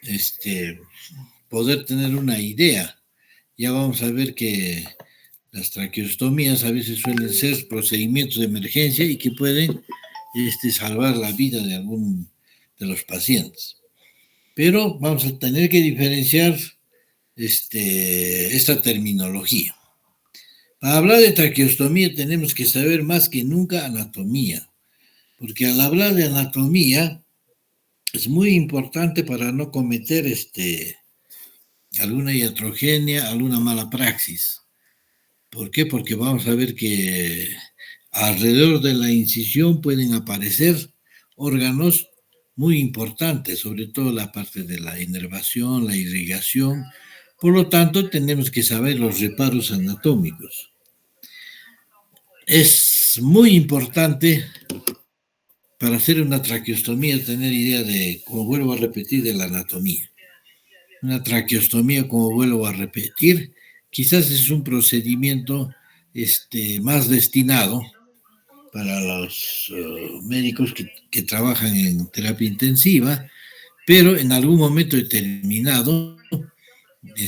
este, poder tener una idea. Ya vamos a ver que las traqueostomías a veces suelen ser procedimientos de emergencia y que pueden salvar la vida de algún de los pacientes. Pero vamos a tener que diferenciar esta terminología. Para hablar de traqueostomía tenemos que saber más que nunca anatomía, porque al hablar de anatomía es muy importante para no cometer alguna iatrogenia, alguna mala praxis. ¿Por qué? Porque vamos a ver que alrededor de la incisión pueden aparecer órganos muy importantes, sobre todo la parte de la inervación, la irrigación. Por lo tanto, tenemos que saber los reparos anatómicos. Es muy importante para hacer una traqueostomía tener idea de, como vuelvo a repetir, de la anatomía. Una traqueostomía, como vuelvo a repetir, quizás es un procedimiento más destinado para los médicos que trabajan en terapia intensiva, pero en algún momento determinado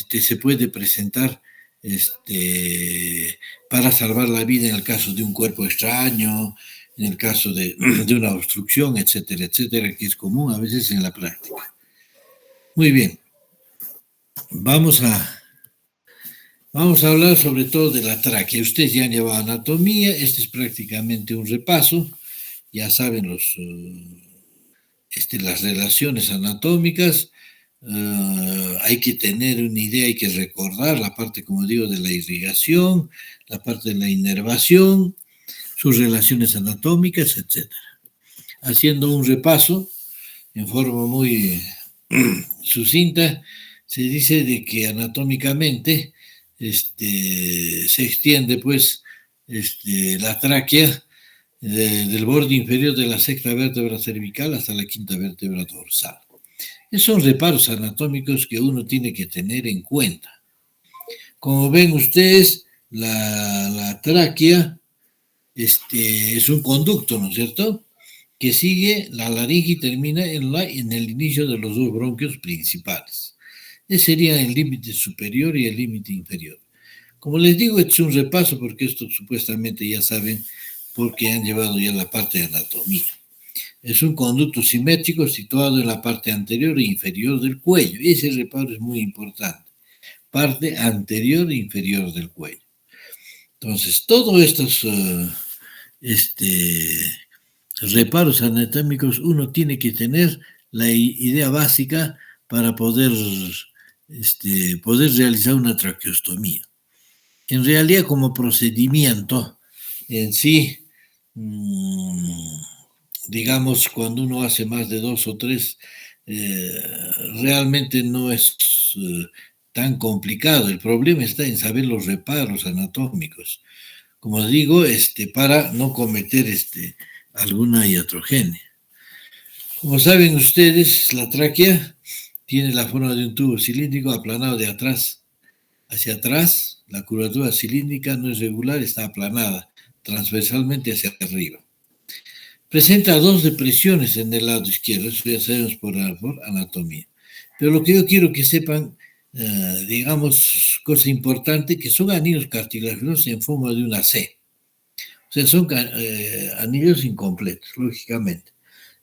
se puede presentar para salvar la vida en el caso de un cuerpo extraño, en el caso de una obstrucción, etcétera, etcétera, que es común a veces en la práctica. Muy bien, vamos a hablar sobre todo de la tráquea. Ustedes ya han llevado anatomía, este es prácticamente un repaso, ya saben las relaciones anatómicas. Hay que tener una idea, hay que recordar la parte, como digo, de la irrigación, la parte de la inervación, sus relaciones anatómicas, etc. Haciendo un repaso en forma muy sucinta, se dice de que anatómicamente se extiende pues la tráquea del borde inferior de la sexta vértebra cervical hasta la quinta vértebra dorsal. Esos son reparos anatómicos que uno tiene que tener en cuenta. Como ven ustedes, la tráquea es un conducto, ¿no es cierto?, que sigue la laringe y termina en el inicio de los dos bronquios principales. Ese sería el límite superior y el límite inferior. Como les digo, este es un repaso porque esto supuestamente ya saben porque han llevado ya la parte de anatomía. Es un conducto simétrico situado en la parte anterior e inferior del cuello. Ese reparo es muy importante. Parte anterior e inferior del cuello. Entonces, todos estos reparos anatómicos uno tiene que tener la idea básica para poder realizar una traqueostomía. En realidad, como procedimiento en sí, digamos, cuando uno hace más de 2 o 3, realmente no es tan complicado. El problema está en saber los reparos anatómicos. Como digo, para no cometer alguna iatrogenia. Como saben ustedes, la tráquea tiene la forma de un tubo cilíndrico aplanado de atrás hacia atrás. La curvatura cilíndrica no es regular, está aplanada transversalmente hacia arriba. Presenta 2 depresiones en el lado izquierdo, eso ya sabemos por anatomía. Pero lo que yo quiero que sepan, digamos, cosa importante, que son anillos cartilaginosos en forma de una C. O sea, son anillos incompletos, lógicamente.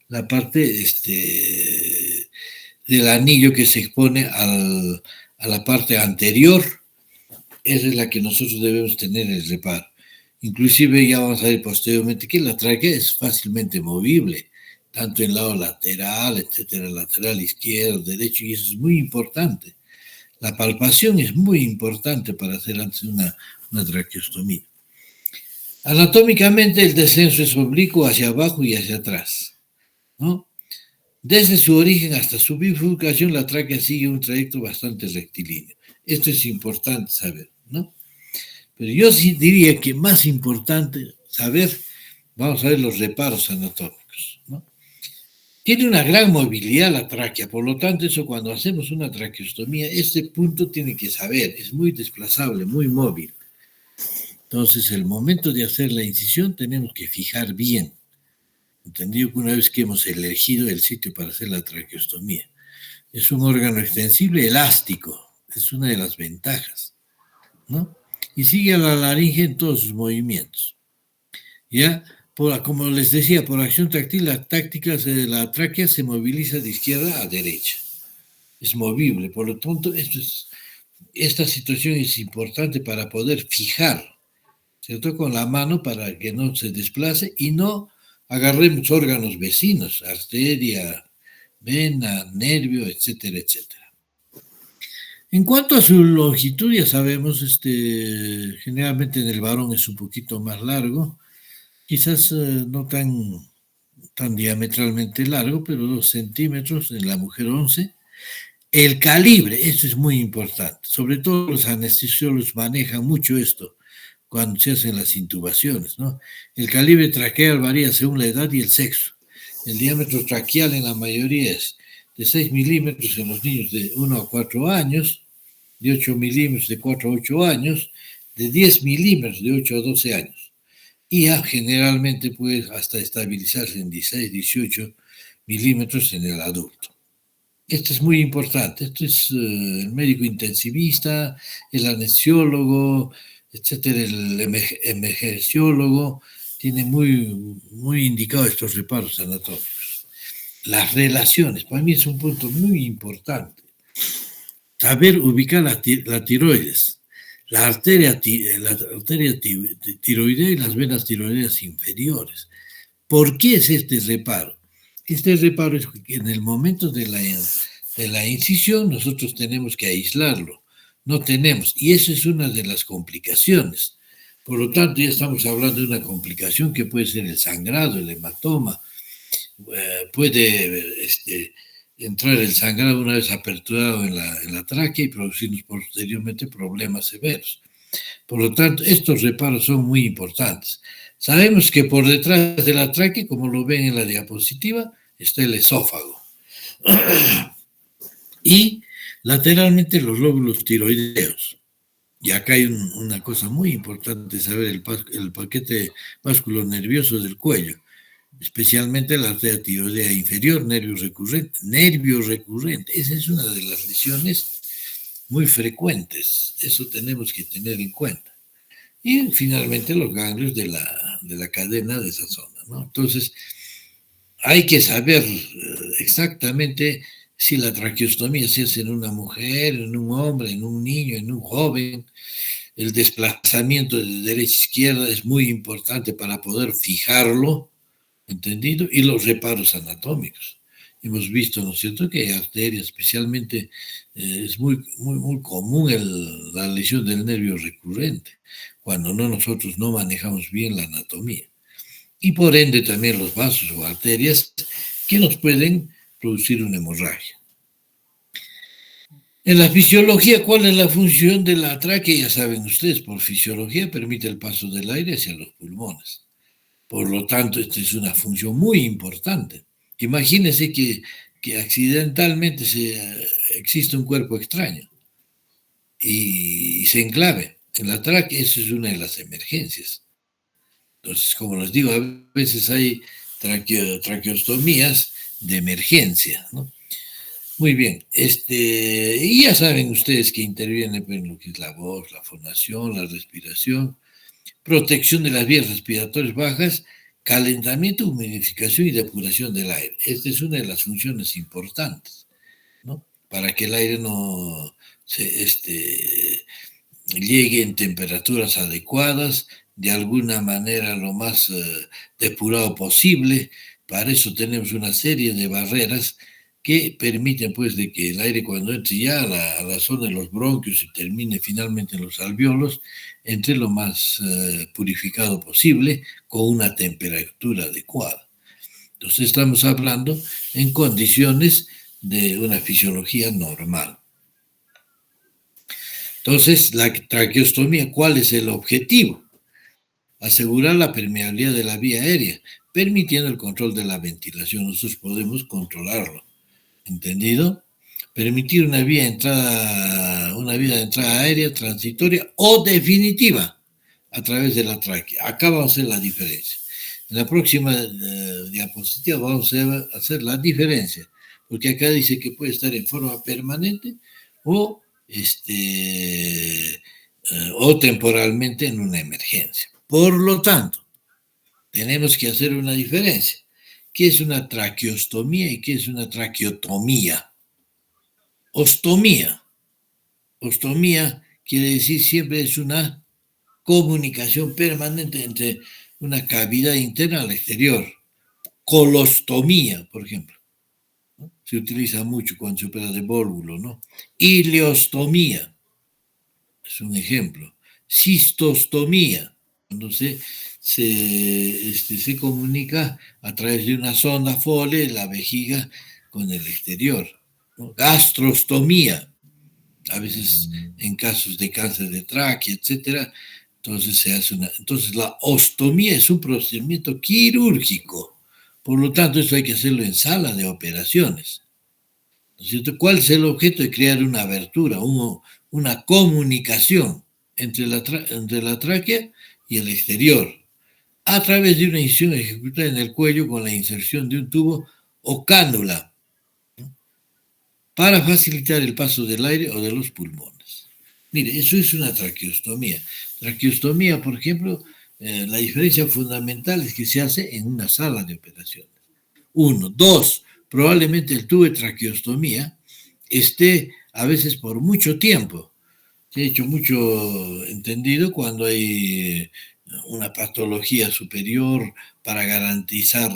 La parte del anillo que se expone a la parte anterior, esa es la que nosotros debemos tener el reparo. Inclusive ya vamos a ver posteriormente que la tráquea es fácilmente movible, tanto en el lado lateral, etcétera, lateral izquierdo, derecho, y eso es muy importante. La palpación es muy importante para hacer antes una traqueostomía. Anatómicamente el descenso es oblicuo hacia abajo y hacia atrás, ¿no? Desde su origen hasta su bifurcación, la tráquea sigue un trayecto bastante rectilíneo. Esto es importante saber, ¿no? Pero yo sí diría que más importante saber, vamos a ver los reparos anatómicos, ¿no? Tiene una gran movilidad la tráquea, por lo tanto, eso cuando hacemos una traqueostomía, este punto tiene que saber, es muy desplazable, muy móvil. Entonces, el momento de hacer la incisión tenemos que fijar bien. Entendido que una vez que hemos elegido el sitio para hacer la traqueostomía, Es un órgano extensible elástico, es una de las ventajas, ¿no? Y sigue a la laringe en todos sus movimientos. ¿Ya? Como les decía, por acción táctil, la tráquea se moviliza de izquierda a derecha. Es movible, por lo tanto, esta situación es importante para poder fijar, ¿cierto? Con la mano para que no se desplace y no agarremos órganos vecinos, arteria, vena, nervio, etcétera, etcétera. En cuanto a su longitud, ya sabemos, generalmente en el varón es un poquito más largo, quizás no tan diametralmente largo, pero 2 centímetros, en la mujer 11. El calibre, eso es muy importante, sobre todo los anestesiólogos manejan mucho esto cuando se hacen las intubaciones, ¿no? El calibre traqueal varía según la edad y el sexo. El diámetro traqueal en la mayoría es de 6 milímetros en los niños de 1 a 4 años, de 8 milímetros de 4 a 8 años, de 10 milímetros de 8 a 12 años. Y ya generalmente puede hasta estabilizarse en 16, 18 milímetros en el adulto. Esto es muy importante. Esto es el médico intensivista, el anestesiólogo, etcétera, el emergenciólogo, tiene muy indicado estos reparos anatómicos. Las relaciones, para mí es un punto muy importante. Saber ubicar la tiroides, la arteria tiroidea y las venas tiroideas inferiores. ¿Por qué es este reparo? Este reparo es que en el momento de la incisión nosotros tenemos que aislarlo. No tenemos, y esa es una de las complicaciones. Por lo tanto, ya estamos hablando de una complicación que puede ser el sangrado, el hematoma. Puede entrar el sangrado una vez aperturado en la tráquea y producirnos posteriormente problemas severos. Por lo tanto, estos reparos son muy importantes. Sabemos que por detrás de la tráquea, como lo ven en la diapositiva, está el esófago. Y lateralmente los lóbulos tiroideos. Y acá hay una cosa muy importante, saber el paquete vasculonervioso del cuello, especialmente la arteria tiroidea inferior, nervio recurrente. Esa es una de las lesiones muy frecuentes, eso tenemos que tener en cuenta. Y finalmente los ganglios de la cadena de esa zona, ¿no? Entonces, hay que saber exactamente si la traqueostomía se hace en una mujer, en un hombre, en un niño, en un joven. El desplazamiento de derecha a izquierda es muy importante para poder fijarlo, ¿entendido? Y los reparos anatómicos. Hemos visto, ¿no es cierto?, que hay arterias, especialmente es muy común la lesión del nervio recurrente, cuando nosotros no manejamos bien la anatomía. Y por ende también los vasos o arterias que nos pueden producir una hemorragia. En la fisiología, ¿cuál es la función de la tráquea? Ya saben ustedes, por fisiología permite el paso del aire hacia los pulmones. Por lo tanto, esta es una función muy importante. Imagínense que accidentalmente existe un cuerpo extraño y se enclave en la tráquea, esa es una de las emergencias. Entonces, como les digo, a veces hay traqueostomías de emergencia, ¿no? Muy bien, y ya saben ustedes que interviene en lo que es la voz, la fonación, la respiración, protección de las vías respiratorias bajas, calentamiento, humidificación y depuración del aire. Esta es una de las funciones importantes, ¿no? Para que el aire no llegue en temperaturas adecuadas, de alguna manera lo más depurado posible. Para eso tenemos una serie de barreras que permiten pues de que el aire cuando entre ya a la zona de los bronquios y termine finalmente en los alvéolos, entre lo más purificado posible con una temperatura adecuada. Entonces estamos hablando en condiciones de una fisiología normal. Entonces, la traqueostomía, ¿cuál es el objetivo? Asegurar la permeabilidad de la vía aérea, permitiendo el control de la ventilación. Nosotros podemos controlarlo. ¿Entendido? Permitir una vía de entrada aérea transitoria o definitiva a través de la tráquea. Acá vamos a hacer la diferencia. En la próxima diapositiva vamos a hacer la diferencia. porque acá dice que puede estar en forma permanente o, o temporalmente en una emergencia. Por lo tanto, tenemos que hacer una diferencia. ¿Qué es una traqueostomía y qué es una traqueotomía? Ostomía. Ostomía quiere decir siempre es una comunicación permanente entre una cavidad interna al exterior. Colostomía, por ejemplo, ¿no? Se utiliza mucho cuando se opera de vólvulo, ¿no? Ileostomía es un ejemplo. Cistostomía, cuando se comunica a través de una sonda Foley la vejiga con el exterior, ¿no? Gastrostomía, a veces en casos de cáncer de tráquea, etcétera, entonces se hace una. Entonces la ostomía es un procedimiento quirúrgico, por lo tanto eso hay que hacerlo en sala de operaciones, ¿no es cierto? ¿Cuál es el objeto de crear una abertura, una comunicación entre la tráquea y el exterior, a través de una incisión ejecutada en el cuello con la inserción de un tubo o cánula, ¿no? Para facilitar el paso del aire o de los pulmones. Mire, eso es una traqueostomía. Traqueostomía, por ejemplo, la diferencia fundamental es que se hace en una sala de operaciones. Uno. Dos, probablemente el tubo de traqueostomía esté a veces por mucho tiempo. Se ha hecho mucho entendido cuando hay una patología superior para garantizar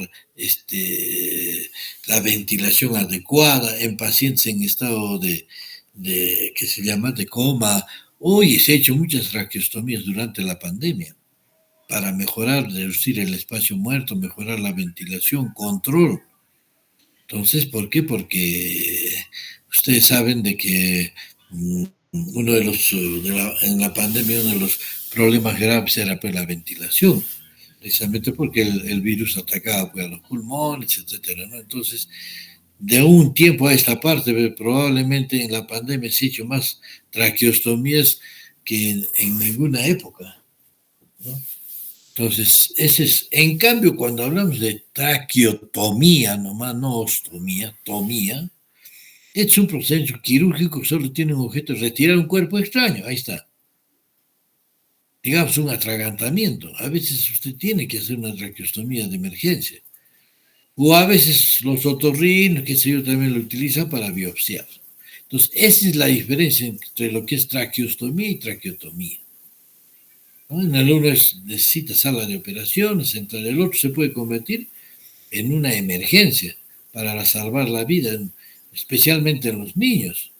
la ventilación adecuada en pacientes en estado ¿qué se llama?, de coma. Hoy se ha hecho muchas traqueostomías durante la pandemia para mejorar, reducir el espacio muerto, mejorar la ventilación, control. Entonces, ¿por qué? Porque ustedes saben de que uno de los, en la pandemia, uno de los problemas graves era pues la ventilación, precisamente porque el virus atacaba pues, a los pulmones, etcétera, ¿no? Entonces, de un tiempo a esta parte, probablemente en la pandemia se ha hecho más traqueostomías que en ninguna época, ¿no? Entonces, ese es, en cambio, cuando hablamos de traqueotomía, nomás no ostomía, tomía, es un proceso quirúrgico que solo tiene un objeto, retirar un cuerpo extraño, ahí está. Digamos, un atragantamiento. A veces usted tiene que hacer una traqueostomía de emergencia. O a veces los otorrinos, que sé yo, también lo utilizan para biopsiar. Entonces, esa es la diferencia entre lo que es traqueostomía y traqueotomía, ¿no? En el uno necesita sala de operaciones, en el otro se puede convertir en una emergencia para salvar la vida, especialmente en los niños,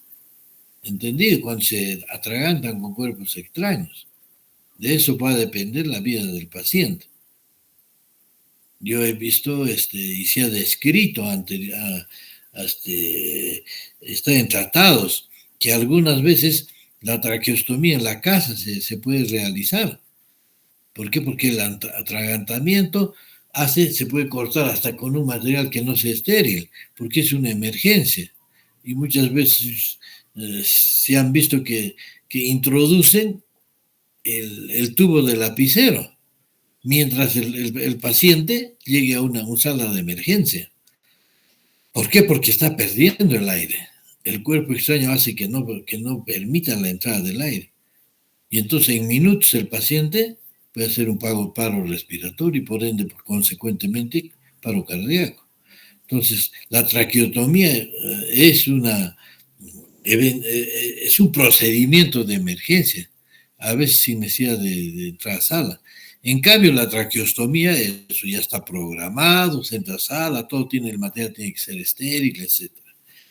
¿entendido? Cuando se atragantan con cuerpos extraños. De eso va a depender la vida del paciente. Yo he visto y se ha descrito está en tratados que algunas veces la traqueostomía en la casa se puede realizar. ¿Por qué? Porque el atragantamiento se puede cortar hasta con un material que no sea estéril, porque es una emergencia. Y muchas veces se han visto que introducen el tubo del lapicero mientras el paciente llegue a una sala de emergencia. ¿Por qué? Porque está perdiendo el aire. El cuerpo extraño hace que no permita la entrada del aire. Y entonces en minutos el paciente puede hacer un paro respiratorio y por ende, consecuentemente, paro cardíaco. Entonces, la traqueotomía es un procedimiento de emergencia, a veces sin necesidad de entrar a sala. En cambio, la traqueostomía, eso ya está programado, se entra a sala, todo tiene el material, tiene que ser estéril, etc.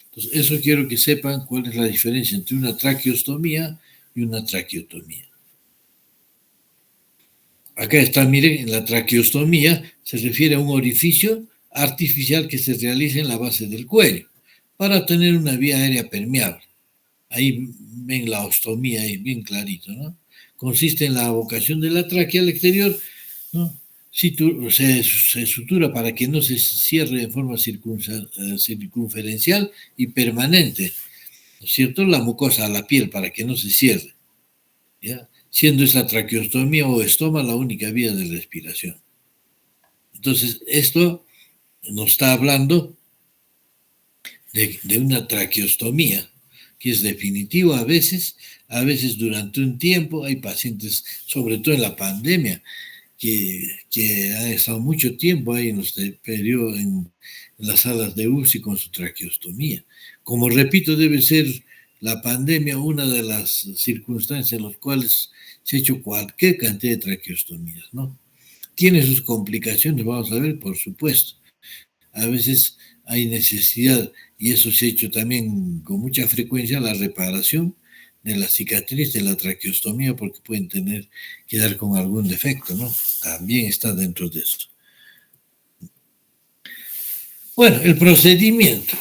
Entonces, eso quiero que sepan cuál es la diferencia entre una traqueostomía y una traqueotomía. Acá está, miren, la traqueostomía se refiere a un orificio artificial que se realiza en la base del cuello para tener una vía aérea permeable. Ahí ven la ostomía, ahí bien clarito, ¿no? Consiste en la abocación de la tráquea al exterior, ¿no? Se sutura para que no se cierre de forma circunferencial y permanente, ¿no es cierto? La mucosa a la piel para que no se cierre, ¿ya? Siendo esa traqueostomía o estoma la única vía de respiración. Entonces, esto nos está hablando de una traqueostomía, que es definitivo a veces durante un tiempo. Hay pacientes, sobre todo en la pandemia, que han estado mucho tiempo ahí en, en las salas de UCI con su traqueostomía. Como repito, debe ser la pandemia una de las circunstancias en las cuales se ha hecho cualquier cantidad de traqueostomías, ¿no? Tiene sus complicaciones, vamos a ver, por supuesto. A veces hay necesidad, y eso se ha hecho también con mucha frecuencia, la reparación de la cicatriz de la traqueostomía, porque pueden quedar con algún defecto, ¿no? También está dentro de esto. Bueno, el procedimiento,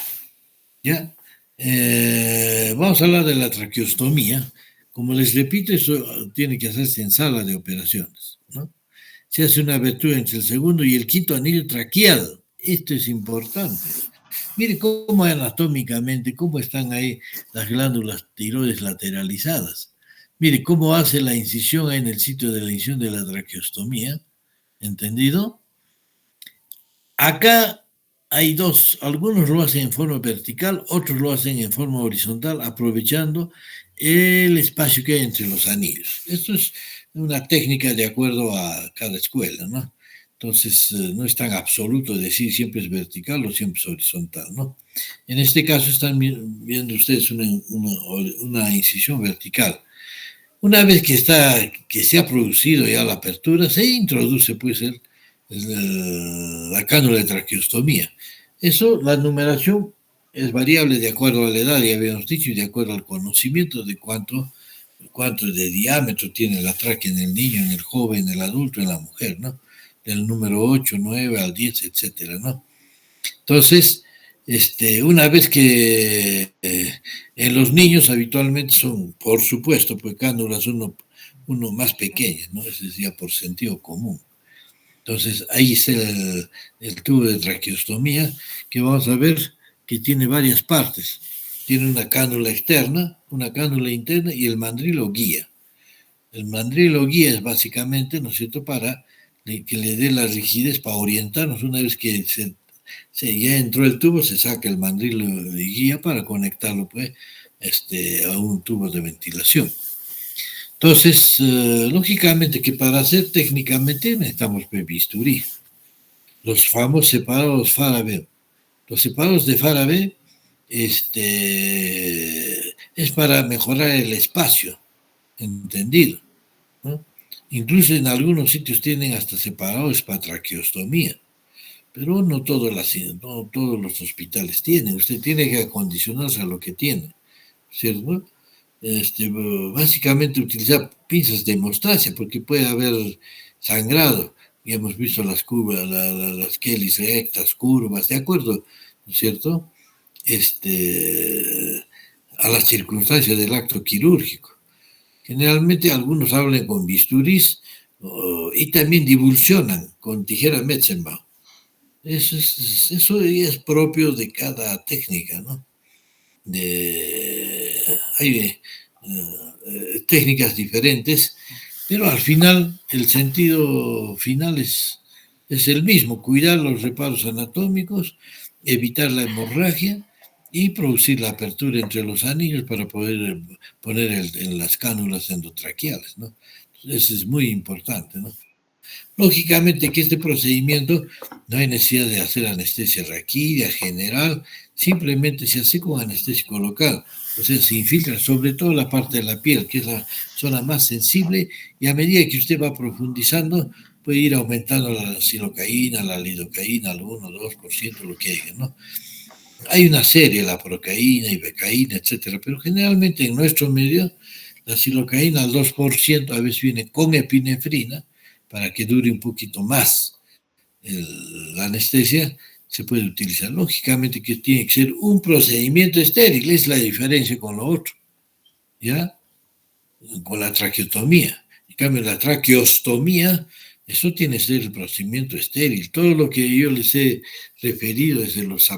¿ya? Vamos a hablar de la traqueostomía. Como les repito, eso tiene que hacerse en sala de operaciones, ¿no? Se hace una abertura entre el segundo y el quinto anillo traqueado. Esto es importante. Mire cómo anatómicamente, cómo están ahí las glándulas tiroides lateralizadas. Mire cómo hace la incisión ahí en el sitio de la incisión de la traqueostomía. ¿Entendido? Acá hay dos, algunos lo hacen en forma vertical, otros lo hacen en forma horizontal, aprovechando el espacio que hay entre los anillos. Esto es una técnica de acuerdo a cada escuela, ¿no? Entonces, no es tan absoluto decir siempre es vertical o siempre es horizontal, ¿no? En este caso están viendo ustedes una incisión vertical. Una vez que se ha producido ya la apertura, se introduce pues la cánula de traqueostomía. Eso, la numeración es variable de acuerdo a la edad, ya habíamos dicho, y de acuerdo al conocimiento de cuánto de diámetro tiene la tráquea en el niño, en el joven, en el adulto, en la mujer, ¿no? Del número 8, 9 al 10, etcétera, ¿no? Entonces, una vez que en los niños habitualmente son, por supuesto, pues cánulas uno más pequeñas, ¿no? Eso es ya por sentido común. Entonces, ahí está el tubo de traqueostomía, que vamos a ver que tiene varias partes. Tiene una cánula externa, una cánula interna y el mandrilo guía. El mandrilo guía es básicamente, ¿no es cierto?, para que le dé la rigidez para orientarnos. Una vez que ya entró el tubo, se saca el mandrilo de guía para conectarlo pues, a un tubo de ventilación. Entonces, lógicamente que para hacer técnicamente necesitamos bisturí. Los famosos separados Farabee. Los separados de Farabee es para mejorar el espacio, entendido, ¿no? Incluso en algunos sitios tienen hasta separados para traqueostomía, pero no todos los hospitales tienen. Usted tiene que acondicionarse a lo que tiene, ¿cierto? Básicamente utilizar pinzas de hemostasia, porque puede haber sangrado. Y hemos visto las curvas, las quelis rectas, curvas, ¿de acuerdo? ¿No es cierto? A las circunstancias del acto quirúrgico. Generalmente algunos hablan con bisturís y también divulsionan con tijera Metzenbach. Eso ya es propio de cada técnica, ¿no? Hay técnicas diferentes, pero al final el sentido final es el mismo: cuidar los reparos anatómicos, evitar la hemorragia y producir la apertura entre los anillos para poder poner en las cánulas endotraqueales, ¿no? Eso es muy importante, ¿no? Lógicamente que este procedimiento no hay necesidad de hacer anestesia raquídea general, simplemente se hace con anestésico local, o sea, se infiltra sobre todo la parte de la piel, que es la zona más sensible, y a medida que usted va profundizando, puede ir aumentando la silocaína, la lidocaína, al 1, 2%, lo que haya, ¿no? Hay una serie, la procaína, ibecaína, etcétera, pero generalmente en nuestro medio, la silocaína al 2% a veces viene con epinefrina, para que dure un poquito más la anestesia, se puede utilizar. Lógicamente que tiene que ser un procedimiento estéril, es la diferencia con lo otro, ¿ya? Con la traqueotomía. En cambio, la traqueostomía, eso tiene que ser el procedimiento estéril. Todo lo que yo les he referido, desde los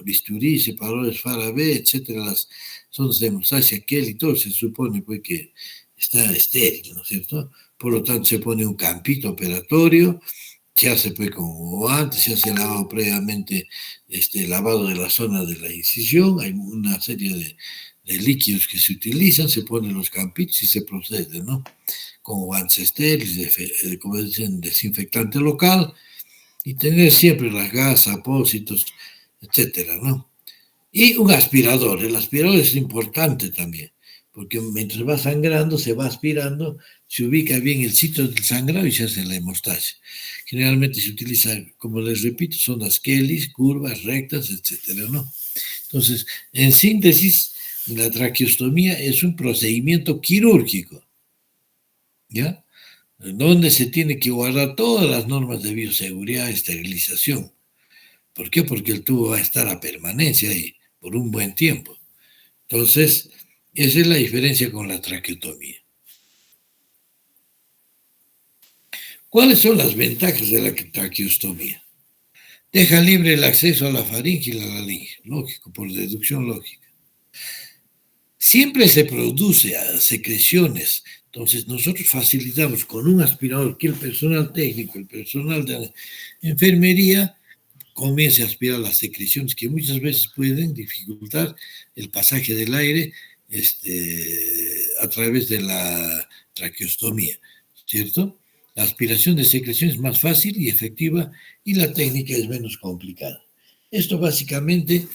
bisturí, separadores Farabee, etcétera, las sondas de hemostasia, y todo se supone pues, que está estéril, ¿no es cierto? Por lo tanto, se pone un campito operatorio, se hace pues como antes, se hace lavado previamente, lavado de la zona de la incisión, hay una serie de líquidos que se utilizan, se ponen los campitos y se procede, ¿no? Con guantes estériles, como dicen, desinfectante local, y tener siempre las gasas, apósitos, etcétera, ¿no? Y un aspirador. El aspirador es importante también, porque mientras va sangrando, se va aspirando, se ubica bien el sitio del sangrado y se hace la hemostasia. Generalmente se utiliza, como les repito, son las Kellys, curvas, rectas, etcétera, ¿no? Entonces, en síntesis, la traqueostomía es un procedimiento quirúrgico, ¿ya? Donde se tiene que guardar todas las normas de bioseguridad, esterilización. ¿Por qué? Porque el tubo va a estar a permanencia ahí por un buen tiempo. Entonces, esa es la diferencia con la traqueotomía. ¿Cuáles son las ventajas de la traqueostomía? Deja libre el acceso a la faringe y la laringe, lógico, por deducción lógica. Siempre se produce secreciones, entonces nosotros facilitamos con un aspirador que el personal técnico, el personal de enfermería, comience a aspirar las secreciones que muchas veces pueden dificultar el pasaje del aire a través de la traqueostomía, ¿cierto? La aspiración de secreción es más fácil y efectiva y la técnica es menos complicada. Esto básicamente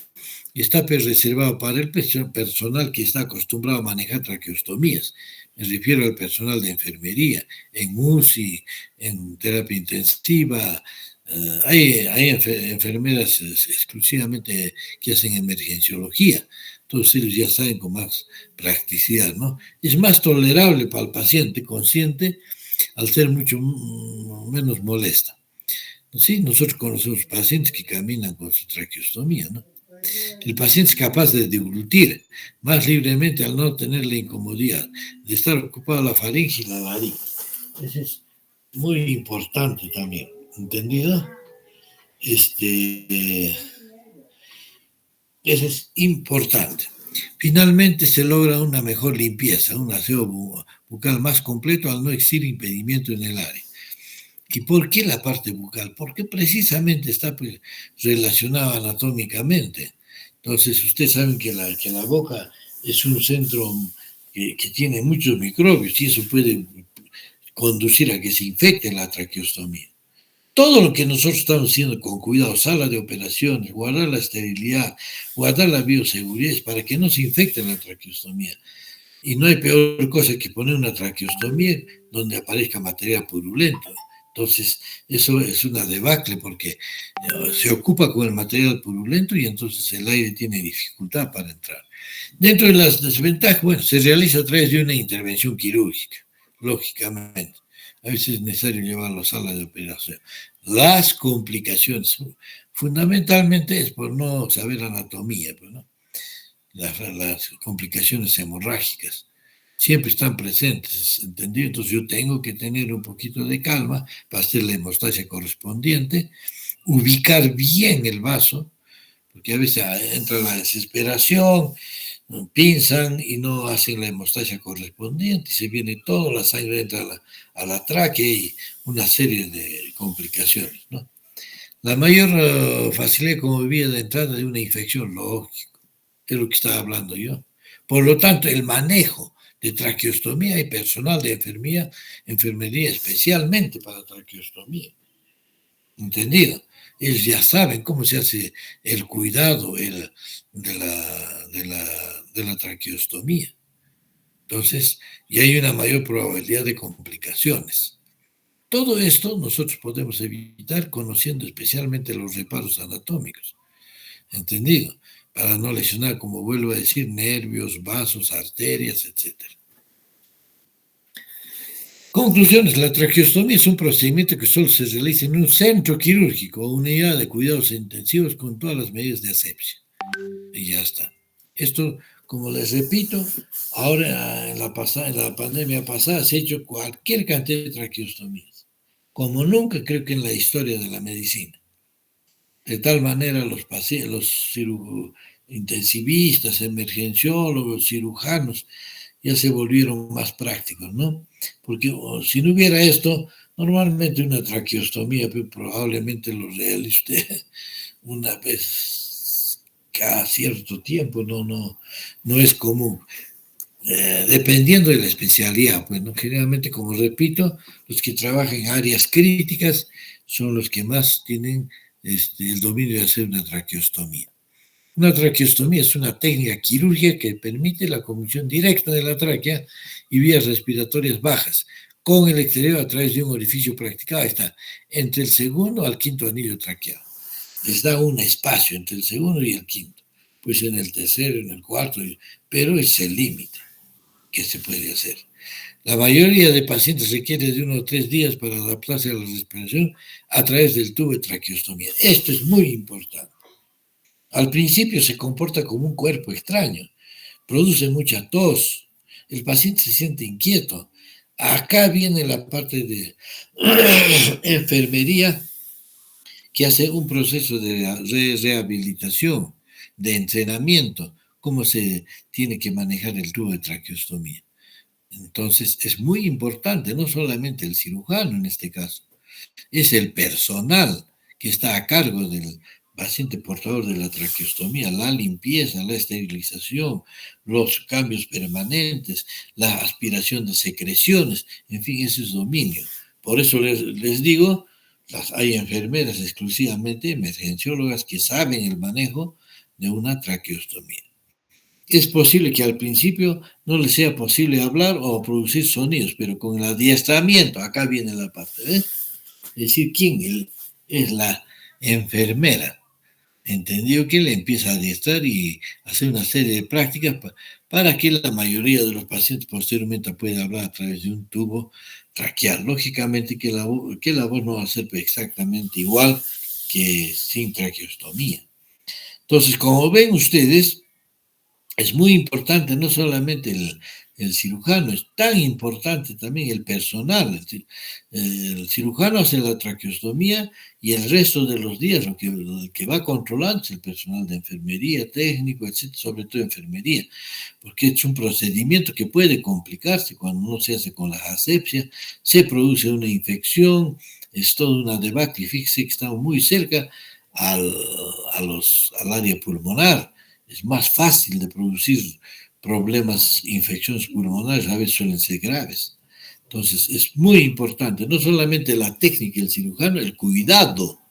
está reservado para el personal que está acostumbrado a manejar traqueostomías. Me refiero al personal de enfermería, en UCI, en terapia intensiva. Hay enfermeras exclusivamente que hacen emergenciología. Todos ellos ya saben con más practicidad, ¿no? Es más tolerable para el paciente consciente al ser mucho menos molesta. Sí, nosotros conocemos pacientes que caminan con su traqueostomía, ¿no? El paciente es capaz de deglutir más libremente al no tener la incomodidad de estar ocupado la faringe y la laringe. Eso es muy importante también, ¿entendido? Eso es importante. Finalmente se logra una mejor limpieza, un aseo bucal más completo al no existir impedimento en el área. ¿Y por qué la parte bucal? Porque precisamente está relacionada anatómicamente. Entonces, ustedes saben que la boca es un centro que tiene muchos microbios y eso puede conducir a que se infecte la traqueostomía. Todo lo que nosotros estamos haciendo con cuidado, sala de operaciones, guardar la esterilidad, guardar la bioseguridad, es para que no se infecte la traqueostomía. Y no hay peor cosa que poner una traqueostomía donde aparezca material purulento. Entonces, eso es una debacle porque se ocupa con el material purulento y entonces el aire tiene dificultad para entrar. Dentro de las desventajas, bueno, se realiza a través de una intervención quirúrgica, lógicamente. A veces es necesario llevarlo a sala de operación. Las complicaciones, fundamentalmente es por no saber anatomía, pues, ¿no? Las complicaciones hemorrágicas siempre están presentes, ¿entendido? Entonces yo tengo que tener un poquito de calma para hacer la hemostasia correspondiente, ubicar bien el vaso, porque a veces entra la desesperación, pinzan y no hacen la hemostasia correspondiente y se viene toda la sangre, entra a la tráquea y una serie de complicaciones, ¿no? La mayor facilidad como vía de entrada de una infección, lógico, es lo que estaba hablando yo. Por lo tanto, el manejo de traqueostomía y personal de enfermería especialmente para traqueostomía. ¿Entendido? Ellos ya saben cómo se hace el cuidado de la traqueostomía. Entonces, y hay una mayor probabilidad de complicaciones. Todo esto nosotros podemos evitar conociendo especialmente los reparos anatómicos. ¿Entendido? Para no lesionar, como vuelvo a decir, nervios, vasos, arterias, etc. Conclusiones. La traqueostomía es un procedimiento que solo se realiza en un centro quirúrgico o unidad de cuidados intensivos con todas las medidas de asepsia. Y ya está. Esto, como les repito, ahora en la pandemia pasada se ha hecho cualquier cantidad de traqueostomías, como nunca creo que en la historia de la medicina. De tal manera los pacientes, los intensivistas, emergenciólogos, cirujanos, ya se volvieron más prácticos, ¿no? Porque si no hubiera esto, Normalmente una traqueostomía, pues, probablemente lo realice usted una vez cada cierto tiempo, no es común. Dependiendo de la especialidad, pues, ¿no? Generalmente, como repito, los que trabajan en áreas críticas son los que más tienen el dominio de hacer una traqueostomía. Una traqueostomía es una técnica quirúrgica que permite la conducción directa de la tráquea y vías respiratorias bajas con el exterior a través de un orificio practicado. Ahí está, entre el segundo al quinto anillo traqueado. Les da un espacio entre el segundo y el quinto. Pues en el tercero, en el cuarto, pero es el límite que se puede hacer. La mayoría de pacientes requiere de 1 o 3 días para adaptarse a la respiración a través del tubo de traqueostomía. Esto es muy importante. Al principio se comporta como un cuerpo extraño, produce mucha tos, el paciente se siente inquieto. Acá viene la parte de enfermería que hace un proceso de rehabilitación, de entrenamiento, cómo se tiene que manejar el tubo de traqueostomía. Entonces es muy importante, no solamente el cirujano en este caso, es el personal que está a cargo del paciente portador de la traqueostomía, la limpieza, la esterilización, los cambios permanentes, la aspiración de secreciones, en fin, ese es dominio. Por eso les digo, hay enfermeras exclusivamente emergenciólogas que saben el manejo de una traqueostomía. Es posible que al principio no les sea posible hablar o producir sonidos, pero con el adiestramiento, acá viene la parte, ¿ves? Es decir, ¿quién es la enfermera? Entendió que le empieza a adiestrar y hacer una serie de prácticas para que la mayoría de los pacientes posteriormente pueda hablar a través de un tubo traqueal. Lógicamente que la voz no va a ser exactamente igual que sin traqueostomía. Entonces, como ven ustedes, es muy importante no solamente el cirujano, es tan importante también el personal. El cirujano hace la traqueostomía y el resto de los días lo que va controlando es el personal de enfermería, técnico, etcétera, sobre todo enfermería, porque es un procedimiento que puede complicarse cuando no se hace con la asepsia, se produce una infección, es toda una debacle. Fíjese que estamos muy cerca al área pulmonar. Es más fácil de producir problemas, infecciones pulmonares, a veces suelen ser graves. Entonces, es muy importante, no solamente la técnica del cirujano, el cuidado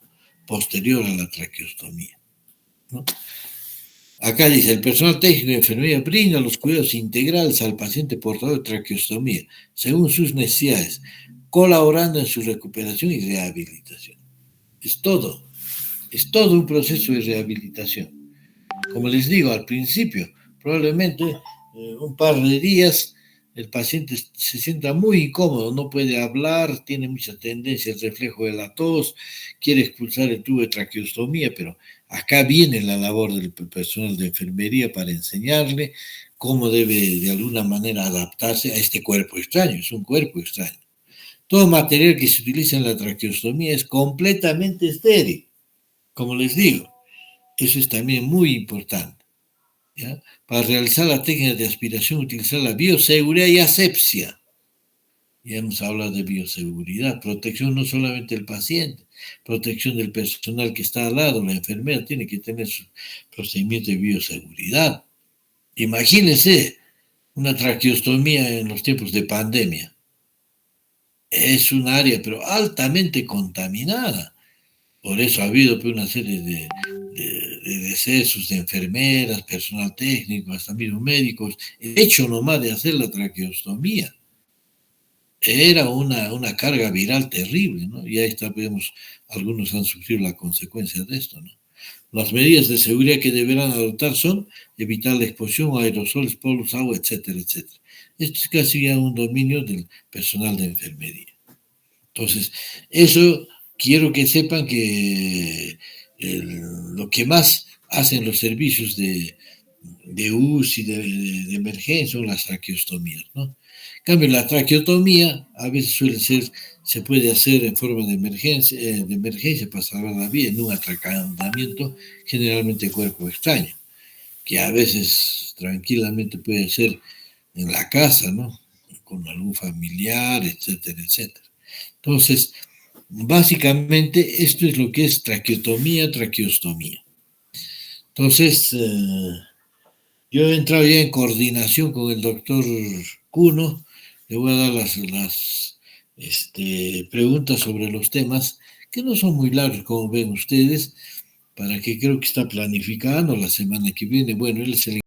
posterior a la traqueostomía, ¿no? Acá dice, el personal técnico de enfermería brinda los cuidados integrales al paciente portador de traqueostomía, según sus necesidades, colaborando en su recuperación y rehabilitación. Es todo un proceso de rehabilitación. Como les digo al principio, probablemente un par de días el paciente se sienta muy incómodo, no puede hablar, tiene mucha tendencia al reflejo de la tos, quiere expulsar el tubo de traqueostomía, pero acá viene la labor del personal de enfermería para enseñarle cómo debe de alguna manera adaptarse a este cuerpo extraño, es un cuerpo extraño. Todo material que se utiliza en la traqueostomía es completamente estéril, como les digo, eso es también muy importante. ¿Ya? Para realizar la técnica de aspiración, utilizar la bioseguridad y asepsia. Ya hemos hablado de bioseguridad, protección no solamente del paciente, protección del personal que está al lado, la enfermera tiene que tener su procedimiento de bioseguridad. Imagínense una traqueostomía en los tiempos de pandemia. Es un área, pero altamente contaminada. Por eso ha habido una serie de decesos de enfermeras, personal técnico, hasta mismo médicos, el hecho nomás de hacer la traqueostomía. Era una carga viral terrible, ¿no? Y ahí está, vemos, algunos han sufrido la consecuencia de esto, ¿no? Las medidas de seguridad que deberán adoptar son evitar la exposición a aerosoles, polvos, agua, etcétera, etcétera. Esto es casi ya un dominio del personal de enfermería. Entonces, eso quiero que sepan que lo que más hacen los servicios de UCI, de emergencia, son las traqueostomías, ¿no? En cambio, la traqueotomía a veces se puede hacer en forma de emergencia para salvar la vida, en un atracamiento generalmente cuerpo extraño, que a veces tranquilamente puede ser en la casa, ¿no? Con algún familiar, etcétera, etcétera. Entonces, básicamente esto es lo que es traqueotomía, traqueostomía. Entonces, yo he entrado ya en coordinación con el doctor Cuno, le voy a dar las preguntas sobre los temas, que no son muy largos, como ven ustedes, para que creo que está planificando la semana que viene. Bueno, él es el